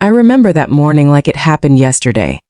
I remember that morning like it happened yesterday.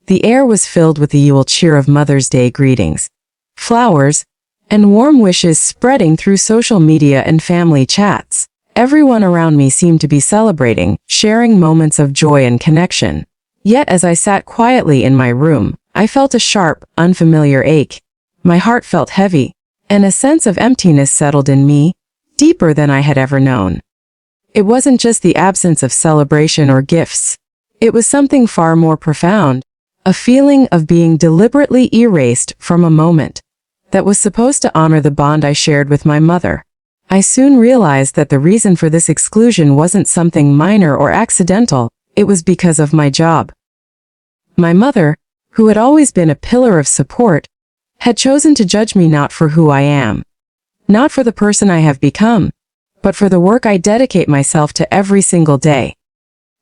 The air was filled with the Yule cheer of Mother's Day greetings, flowers, and warm wishes spreading through social media and family chats. Everyone around me seemed to be celebrating, sharing moments of joy and connection. Yet as I sat quietly in my room, I felt a sharp, unfamiliar ache. My heart felt heavy, and a sense of emptiness settled in me, deeper than I had ever known. It wasn't just the absence of celebration or gifts. It was something far more profound, a feeling of being deliberately erased from a moment that was supposed to honor the bond I shared with my mother. I soon realized that the reason for this exclusion wasn't something minor or accidental, it was because of my job. My mother, who had always been a pillar of support, had chosen to judge me not for who I am, not for the person I have become, but for the work I dedicate myself to every single day.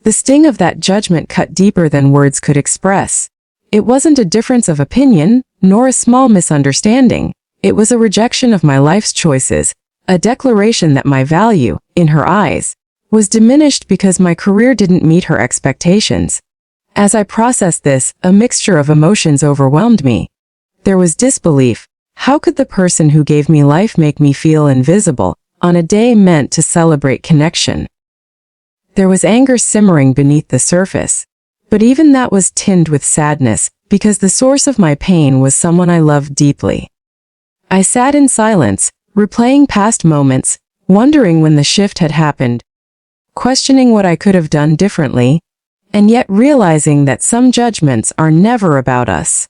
The sting of that judgment cut deeper than words could express. It wasn't a difference of opinion, nor a small misunderstanding. It was a rejection of my life's choices, a declaration that my value, in her eyes, was diminished because my career didn't meet her expectations. As I processed this, a mixture of emotions overwhelmed me. There was disbelief. How could the person who gave me life make me feel invisible on a day meant to celebrate connection? There was anger simmering beneath the surface, but even that was tinged with sadness, because the source of my pain was someone I loved deeply. I sat in silence, replaying past moments, wondering when the shift had happened, questioning what I could have done differently, and yet realizing that some judgments are never about us,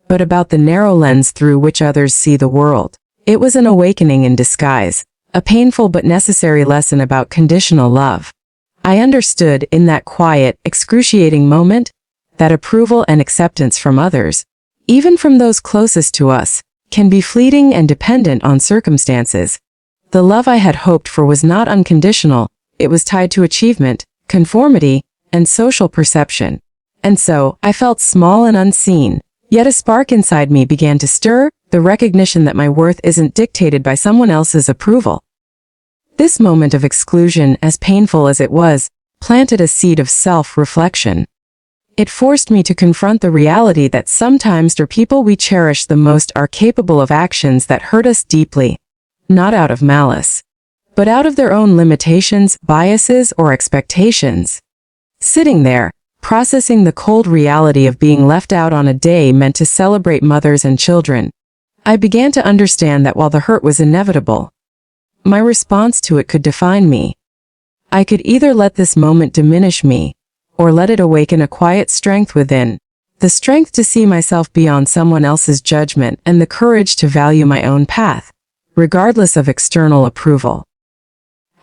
but about the narrow lens through which others see the world. It was an awakening in disguise, a painful but necessary lesson about conditional love. I understood in that quiet, excruciating moment that approval and acceptance from others, even from those closest to us, can be fleeting and dependent on circumstances. The love I had hoped for was not unconditional, it was tied to achievement, conformity, and social perception. And so, I felt small and unseen, yet a spark inside me began to stir, the recognition that my worth isn't dictated by someone else's approval. This moment of exclusion, as painful as it was, planted a seed of self-reflection. It forced me to confront the reality that sometimes the people we cherish the most are capable of actions that hurt us deeply, not out of malice, but out of their own limitations, biases, or expectations. Sitting there, processing the cold reality of being left out on a day meant to celebrate mothers and children, I began to understand that while the hurt was inevitable, my response to it could define me. I could either let this moment diminish me, or let it awaken a quiet strength within, the strength to see myself beyond someone else's judgment and the courage to value my own path, regardless of external approval.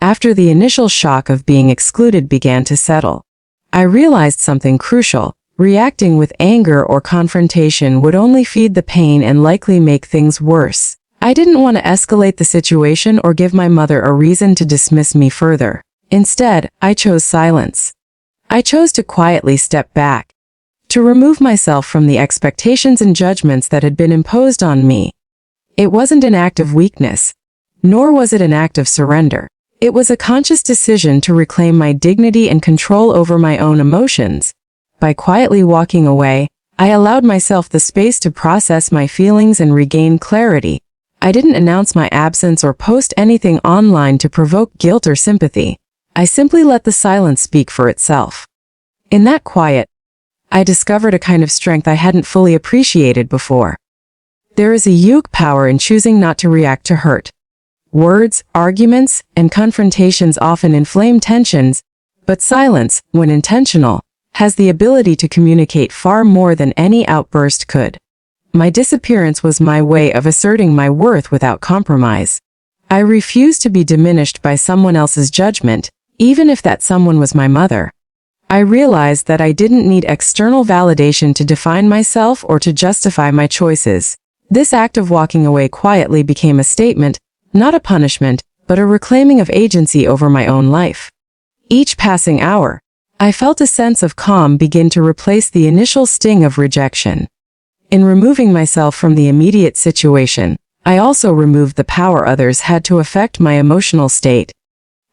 After the initial shock of being excluded began to settle, I realized something crucial. Reacting with anger or confrontation would only feed the pain and likely make things worse. I didn't want to escalate the situation or give my mother a reason to dismiss me further. Instead, I chose silence. I chose to quietly step back, to remove myself from the expectations and judgments that had been imposed on me. It wasn't an act of weakness, nor was it an act of surrender. It was a conscious decision to reclaim my dignity and control over my own emotions. By quietly walking away, I allowed myself the space to process my feelings and regain clarity. I didn't announce my absence or post anything online to provoke guilt or sympathy. I simply let the silence speak for itself. In that quiet, I discovered a kind of strength I hadn't fully appreciated before. There is a huge power in choosing not to react to hurt. Words, arguments, and confrontations often inflame tensions, but silence, when intentional, has the ability to communicate far more than any outburst could. My disappearance was my way of asserting my worth without compromise. I refused to be diminished by someone else's judgment, even if that someone was my mother. I realized that I didn't need external validation to define myself or to justify my choices. This act of walking away quietly became a statement, not a punishment, but a reclaiming of agency over my own life. Each passing hour, I felt a sense of calm begin to replace the initial sting of rejection. In removing myself from the immediate situation, I also removed the power others had to affect my emotional state.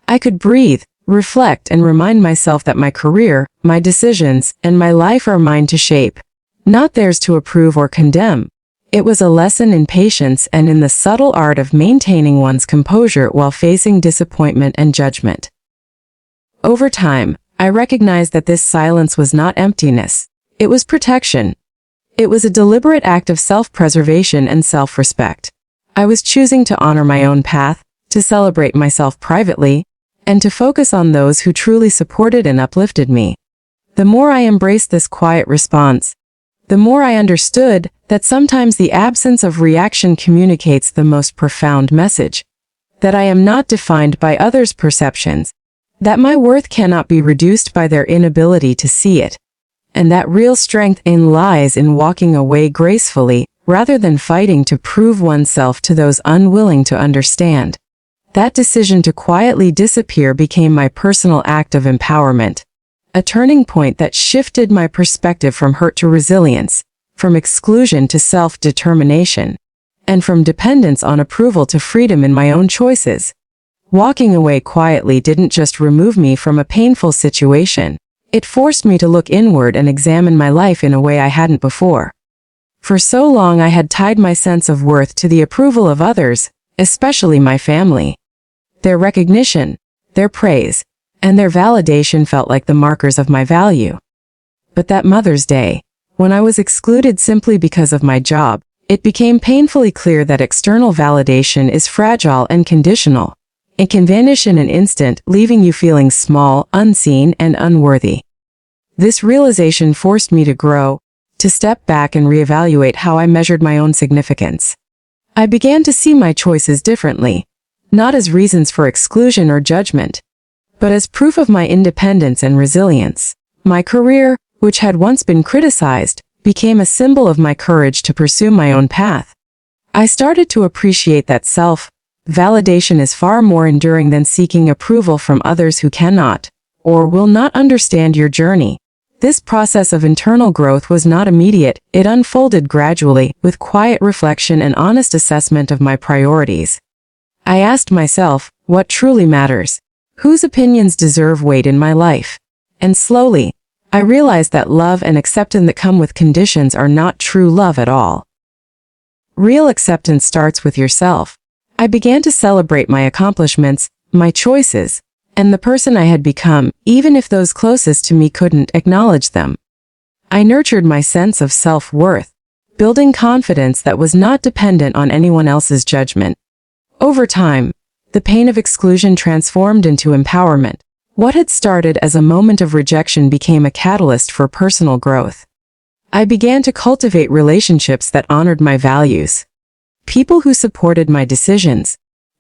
I could breathe, reflect, and remind myself that my career, my decisions, and my life are mine to shape, not theirs to approve or condemn. It was a lesson in patience and in the subtle art of maintaining one's composure while facing disappointment and judgment. Over time, I recognized that this silence was not emptiness. It was protection. It was a deliberate act of self-preservation and self-respect. I was choosing to honor my own path, to celebrate myself privately, and to focus on those who truly supported and uplifted me. The more I embraced this quiet response, the more I understood that sometimes the absence of reaction communicates the most profound message. That I am not defined by others' perceptions, that my worth cannot be reduced by their inability to see it, and that real strength lies in walking away gracefully, rather than fighting to prove oneself to those unwilling to understand. That decision to quietly disappear became my personal act of empowerment, a turning point that shifted my perspective from hurt to resilience, from exclusion to self-determination, and from dependence on approval to freedom in my own choices. Walking away quietly didn't just remove me from a painful situation. It forced me to look inward and examine my life in a way I hadn't before. For so long I had tied my sense of worth to the approval of others, especially my family. Their recognition, their praise, and their validation felt like the markers of my value. But that Mother's Day, when I was excluded simply because of my job, it became painfully clear that external validation is fragile and conditional. It can vanish in an instant, leaving you feeling small, unseen, and unworthy. This realization forced me to grow, to step back and reevaluate how I measured my own significance. I began to see my choices differently, not as reasons for exclusion or judgment, but as proof of my independence and resilience. My career, which had once been criticized, became a symbol of my courage to pursue my own path. I started to appreciate that self-validation is far more enduring than seeking approval from others who cannot, or will not understand your journey. This process of internal growth was not immediate. It unfolded gradually, with quiet reflection and honest assessment of my priorities. I asked myself, what truly matters? Whose opinions deserve weight in my life? And slowly, I realized that love and acceptance that come with conditions are not true love at all. Real acceptance starts with yourself. I began to celebrate my accomplishments, my choices, and the person I had become, even if those closest to me couldn't acknowledge them. I nurtured my sense of self-worth, building confidence that was not dependent on anyone else's judgment. Over time, the pain of exclusion transformed into empowerment. What had started as a moment of rejection became a catalyst for personal growth. I began to cultivate relationships that honored my values, people who supported my decisions,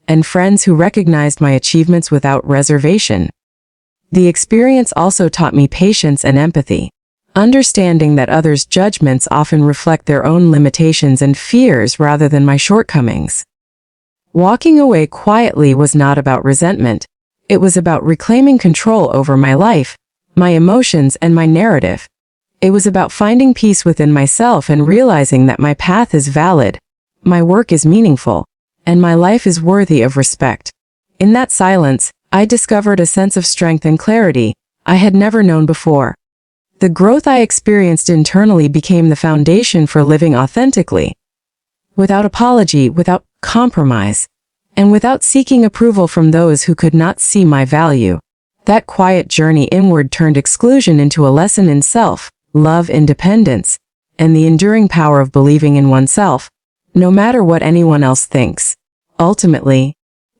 and friends who recognized my achievements without reservation. The experience also taught me patience and empathy, understanding that others' judgments often reflect their own limitations and fears rather than my shortcomings. Walking away quietly was not about resentment. It was about reclaiming control over my life, my emotions, and my narrative. It was about finding peace within myself and realizing that my path is valid, my work is meaningful, and my life is worthy of respect. In that silence, I discovered a sense of strength and clarity I had never known before. The growth I experienced internally became the foundation for living authentically, without apology, without compromise, and without seeking approval from those who could not see my value. That quiet journey inward turned exclusion into a lesson in self, love, independence, and the enduring power of believing in oneself, no matter what anyone else thinks. Ultimately,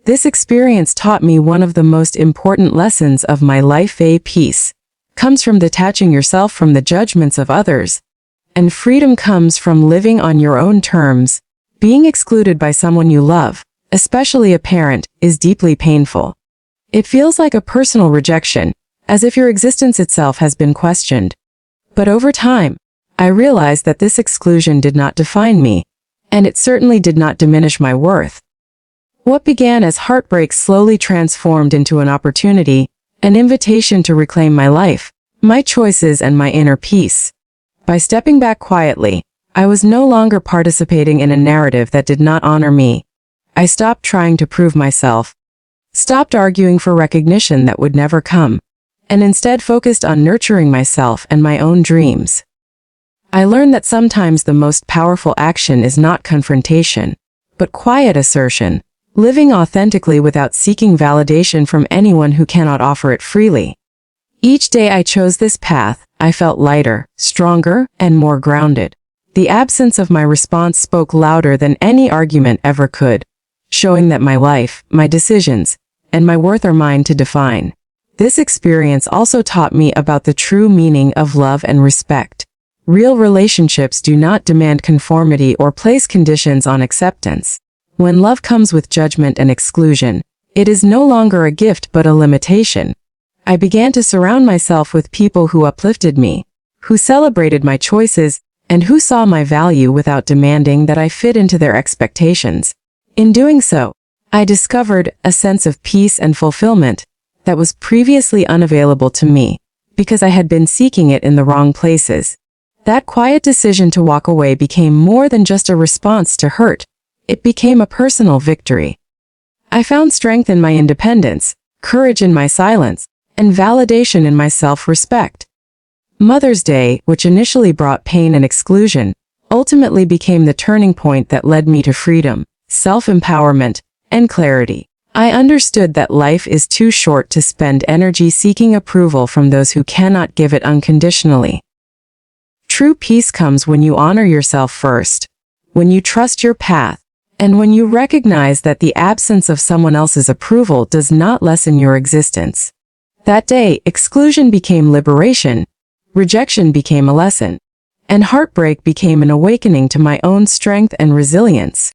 this experience taught me one of the most important lessons of my life. Peace comes from detaching yourself from the judgments of others, and freedom comes from living on your own terms. Being excluded by someone you love, especially a parent, is deeply painful. It feels like a personal rejection, as if your existence itself has been questioned. But over time, I realized that this exclusion did not define me, and it certainly did not diminish my worth. What began as heartbreak slowly transformed into an opportunity, an invitation to reclaim my life, my choices, and my inner peace. By stepping back quietly, I was no longer participating in a narrative that did not honor me. I stopped trying to prove myself, stopped arguing for recognition that would never come, and instead focused on nurturing myself and my own dreams. I learned that sometimes the most powerful action is not confrontation, but quiet assertion, living authentically without seeking validation from anyone who cannot offer it freely. Each day I chose this path, I felt lighter, stronger, and more grounded. The absence of my response spoke louder than any argument ever could, showing that my life, my decisions, and my worth are mine to define. This experience also taught me about the true meaning of love and respect. Real relationships do not demand conformity or place conditions on acceptance. When love comes with judgment and exclusion, it is no longer a gift but a limitation. I began to surround myself with people who uplifted me, who celebrated my choices, and who saw my value without demanding that I fit into their expectations. In doing so, I discovered a sense of peace and fulfillment that was previously unavailable to me because I had been seeking it in the wrong places. That quiet decision to walk away became more than just a response to hurt. It became a personal victory. I found strength in my independence, courage in my silence, and validation in my self-respect. Mother's Day, which initially brought pain and exclusion, ultimately became the turning point that led me to freedom, self-empowerment, and clarity. I understood that life is too short to spend energy seeking approval from those who cannot give it unconditionally. True peace comes when you honor yourself first, when you trust your path, and when you recognize that the absence of someone else's approval does not lessen your existence. That day, exclusion became liberation, rejection became a lesson, and heartbreak became an awakening to my own strength and resilience.